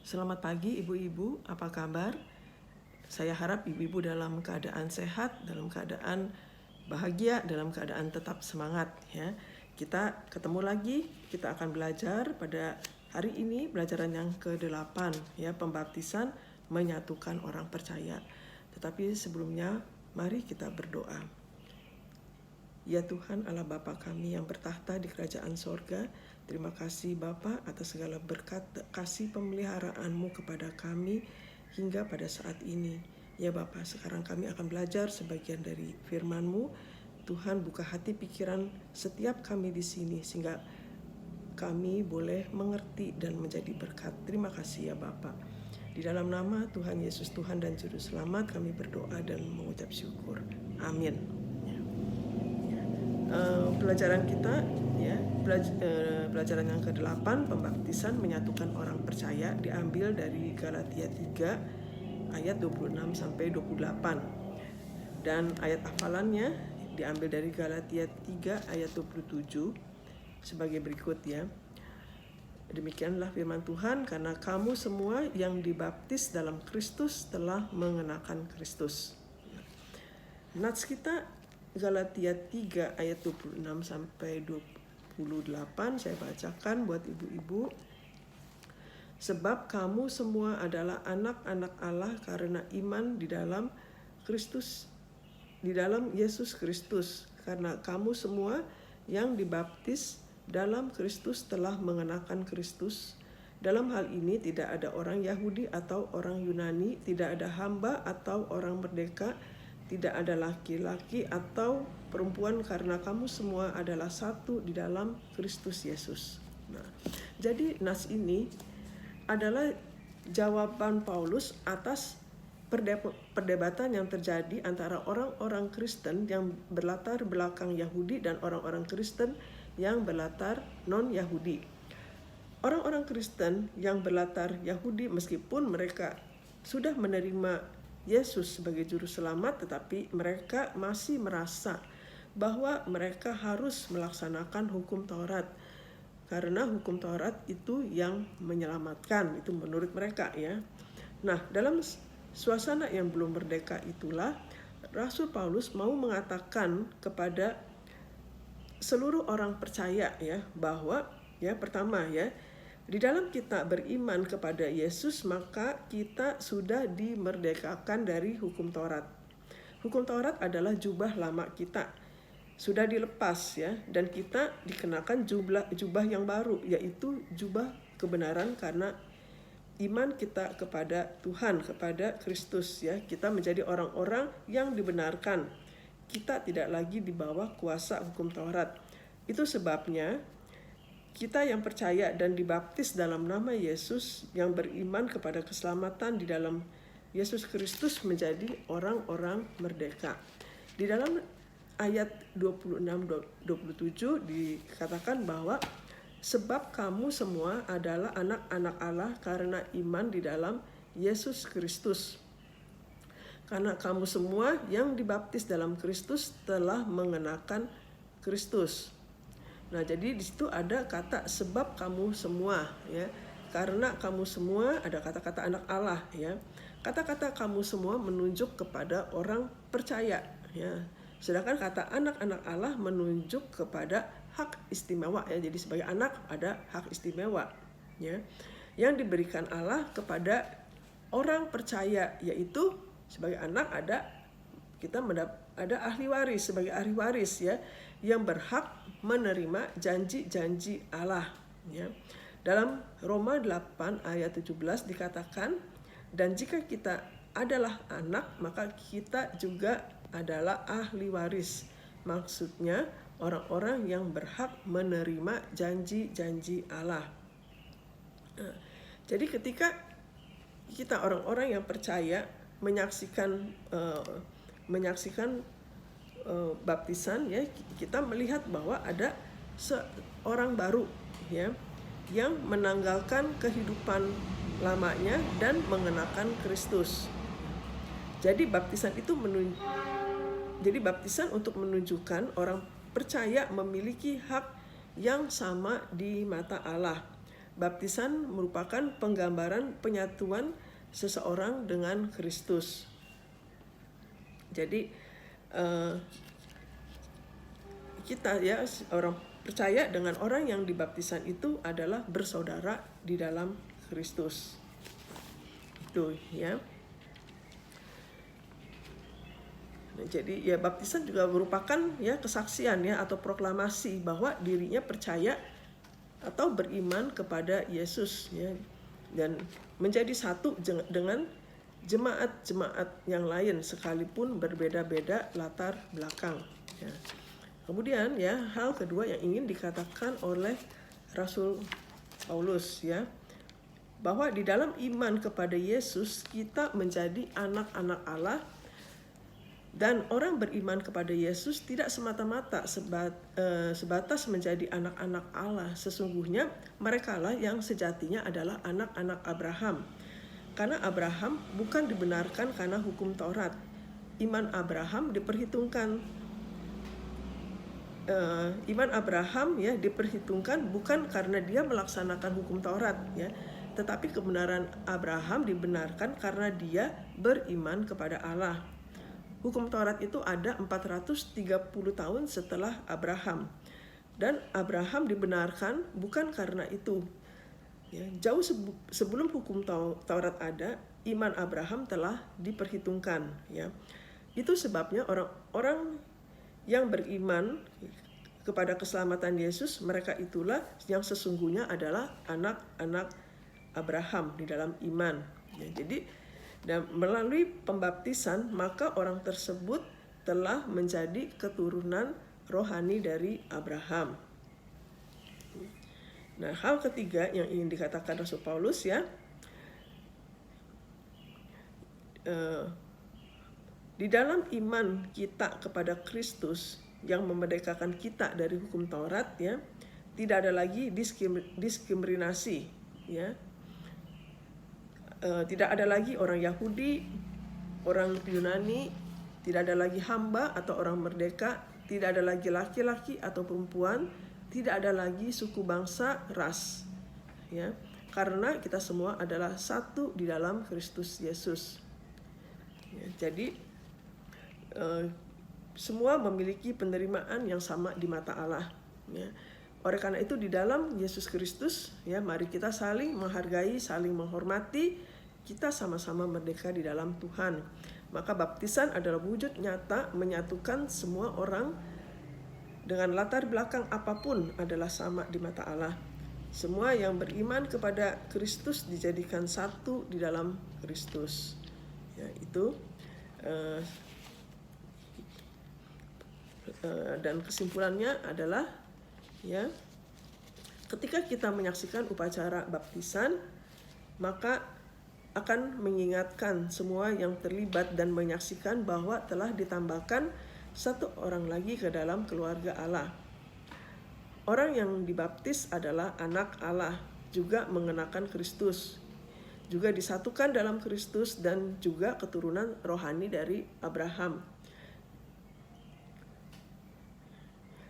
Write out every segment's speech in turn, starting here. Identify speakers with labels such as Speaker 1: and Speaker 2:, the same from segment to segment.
Speaker 1: Selamat pagi ibu-ibu, apa kabar? Saya harap ibu-ibu dalam keadaan sehat, dalam keadaan bahagia, dalam keadaan tetap semangat ya. Kita ketemu lagi, kita akan belajar pada hari ini pelajaran yang ke-8 ya, pembaptisan menyatukan orang percaya. Tetapi sebelumnya mari kita berdoa. Ya Tuhan Allah Bapa kami yang bertahta di kerajaan sorga, terima kasih Bapa atas segala berkat kasih pemeliharaan-Mu kepada kami hingga pada saat ini. Ya Bapa, sekarang kami akan belajar sebagian dari firman-Mu. Tuhan buka hati pikiran setiap kami di sini sehingga kami boleh mengerti dan menjadi berkat. Terima kasih ya Bapa. Di dalam nama Tuhan Yesus Tuhan dan Juru Selamat kami berdoa dan mengucap syukur. Amin. Pelajaran kita ya, pelajaran yang ke-8 pembaptisan menyatukan orang percaya diambil dari Galatia 3 ayat 26 sampai 28 dan ayat hafalannya diambil dari Galatia 3 ayat 27 sebagai berikut ya. Demikianlah firman Tuhan, karena kamu semua yang dibaptis dalam Kristus telah mengenakan Kristus. Nats kita Galatia 3 ayat 26 sampai 28 saya bacakan buat ibu-ibu. Sebab kamu semua adalah anak-anak Allah karena iman di dalam Kristus, di dalam Yesus Kristus. Karena kamu semua yang dibaptis dalam Kristus telah mengenakan Kristus. Dalam hal ini tidak ada orang Yahudi atau orang Yunani, tidak ada hamba atau orang merdeka, tidak ada laki-laki atau perempuan, karena kamu semua adalah satu di dalam Kristus Yesus. Nah, jadi nas ini adalah jawaban Paulus atas perdebatan yang terjadi antara orang-orang Kristen yang berlatar belakang Yahudi dan orang-orang Kristen yang berlatar non-Yahudi. Orang-orang Kristen yang berlatar Yahudi, meskipun mereka sudah menerima Yesus sebagai juru selamat, tetapi mereka masih merasa bahwa mereka harus melaksanakan hukum Taurat karena hukum Taurat itu yang menyelamatkan, itu menurut mereka ya. Nah, dalam suasana yang belum merdeka itulah Rasul Paulus mau mengatakan kepada seluruh orang percaya ya, bahwa ya pertama ya, di dalam kita beriman kepada Yesus, maka kita sudah dimerdekakan dari hukum Taurat. Hukum Taurat adalah jubah lama kita, sudah dilepas ya, dan kita dikenakan jubah yang baru, yaitu jubah kebenaran karena iman kita kepada Tuhan, kepada Kristus ya. Kita menjadi orang-orang yang dibenarkan. Kita tidak lagi di bawah kuasa hukum Taurat. Itu sebabnya kita yang percaya dan dibaptis dalam nama Yesus, yang beriman kepada keselamatan di dalam Yesus Kristus, menjadi orang-orang merdeka. Di dalam ayat 26-27 dikatakan bahwa sebab kamu semua adalah anak-anak Allah karena iman di dalam Yesus Kristus. Karena kamu semua yang dibaptis dalam Kristus telah mengenakan Kristus. Nah, jadi di situ ada kata sebab kamu semua ya. Karena kamu semua ada kata-kata anak Allah ya. Kata-kata kamu semua menunjuk kepada orang percaya ya. Sedangkan kata anak-anak Allah menunjuk kepada hak istimewa ya. Jadi sebagai anak ada hak istimewa ya, yang diberikan Allah kepada orang percaya, yaitu sebagai anak ada ahli waris, sebagai ahli waris ya, yang berhak menerima janji-janji Allah ya. Dalam Roma 8 ayat 17 dikatakan, dan jika kita adalah anak, maka kita juga adalah ahli waris. Maksudnya orang-orang yang berhak menerima janji-janji Allah. Nah, jadi ketika kita orang-orang yang percaya menyaksikan baptisan ya, kita melihat bahwa ada seorang baru ya, yang menanggalkan kehidupan lamanya dan mengenakan Kristus. Jadi baptisan untuk menunjukkan orang percaya memiliki hak yang sama di mata Allah. baptisan merupakan penggambaran penyatuan seseorang dengan Kristus. Jadi kita ya orang percaya dengan orang yang dibaptisan itu adalah bersaudara di dalam Kristus. Itu ya. Nah, jadi ya baptisan juga merupakan ya kesaksian ya atau proklamasi bahwa dirinya percaya atau beriman kepada Yesus ya, dan menjadi satu dengan jemaat-jemaat yang lain sekalipun berbeda-beda latar belakang ya. Kemudian ya hal kedua yang ingin dikatakan oleh Rasul Paulus ya, bahwa di dalam iman kepada Yesus kita menjadi anak-anak Allah. Dan orang beriman kepada Yesus tidak semata-mata sebatas menjadi anak-anak Allah. Sesungguhnya merekalah yang sejatinya adalah anak-anak Abraham. Karena Abraham bukan dibenarkan karena hukum Taurat. Iman Abraham diperhitungkan. Iman Abraham ya diperhitungkan bukan karena dia melaksanakan hukum Taurat ya, tetapi kebenaran Abraham dibenarkan karena dia beriman kepada Allah. Hukum Taurat itu ada 430 tahun setelah Abraham. Dan Abraham dibenarkan bukan karena itu. Ya, jauh sebelum hukum Taurat ada, iman Abraham telah diperhitungkan. Ya. Itu sebabnya orang-orang yang beriman kepada keselamatan Yesus, mereka itulah yang sesungguhnya adalah anak-anak Abraham di dalam iman. Ya, jadi dan melalui pembaptisan maka orang tersebut telah menjadi keturunan rohani dari Abraham. Nah, hal ketiga yang ingin dikatakan Rasul Paulus ya, di dalam iman kita kepada Kristus yang memerdekakan kita dari hukum Taurat ya, tidak ada lagi diskriminasi ya. Tidak ada lagi orang Yahudi, orang Yunani, tidak ada lagi hamba atau orang merdeka, tidak ada lagi laki-laki atau perempuan, tidak ada lagi suku bangsa, ras. Ya, karena kita semua adalah satu di dalam Kristus Yesus. Ya, jadi semua memiliki penerimaan yang sama di mata Allah. Ya. Oleh karena itu di dalam Yesus Kristus, ya mari kita saling menghargai, saling menghormati. Kita sama-sama merdeka di dalam Tuhan. Maka baptisan adalah wujud nyata menyatukan semua orang dengan latar belakang apapun adalah sama di mata Allah. Semua yang beriman kepada Kristus dijadikan satu di dalam Kristus. Ya, itu dan kesimpulannya adalah ya, ketika kita menyaksikan upacara baptisan, maka akan mengingatkan semua yang terlibat dan menyaksikan bahwa telah ditambahkan satu orang lagi ke dalam keluarga Allah. Orang yang dibaptis adalah anak Allah, juga mengenakan Kristus, juga disatukan dalam Kristus dan juga keturunan rohani dari Abraham.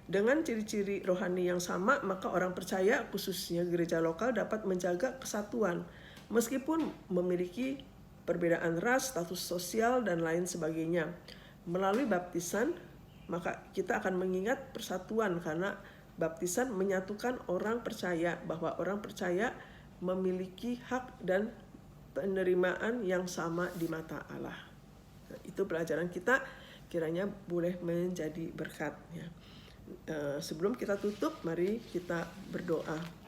Speaker 1: Dengan ciri-ciri rohani yang sama, maka orang percaya, khususnya gereja lokal, dapat menjaga kesatuan meskipun memiliki perbedaan ras, status sosial, dan lain sebagainya. Melalui baptisan, maka kita akan mengingat persatuan karena baptisan menyatukan orang percaya bahwa orang percaya memiliki hak dan penerimaan yang sama di mata Allah. Nah, itu pelajaran kita kiranya boleh menjadi berkat. Ya. Sebelum kita tutup, mari kita berdoa.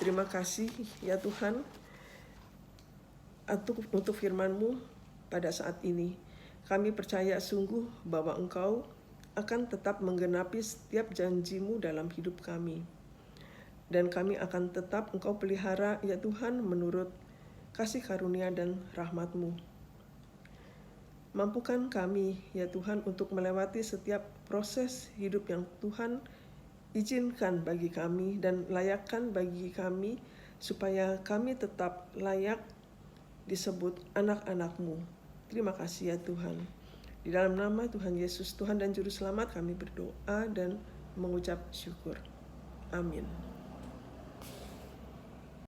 Speaker 1: Terima kasih ya Tuhan untuk firman-Mu pada saat ini. Kami percaya sungguh bahwa Engkau akan tetap menggenapi setiap janji-Mu dalam hidup kami. Dan kami akan tetap Engkau pelihara ya Tuhan menurut kasih karunia dan rahmat-Mu. Mampukan kami ya Tuhan untuk melewati setiap proses hidup yang Tuhan izinkan bagi kami dan layakkan bagi kami supaya kami tetap layak disebut anak-anak-Mu. Terima kasih ya Tuhan. Di dalam nama Tuhan Yesus, Tuhan dan Juru Selamat, kami berdoa dan mengucap syukur. Amin.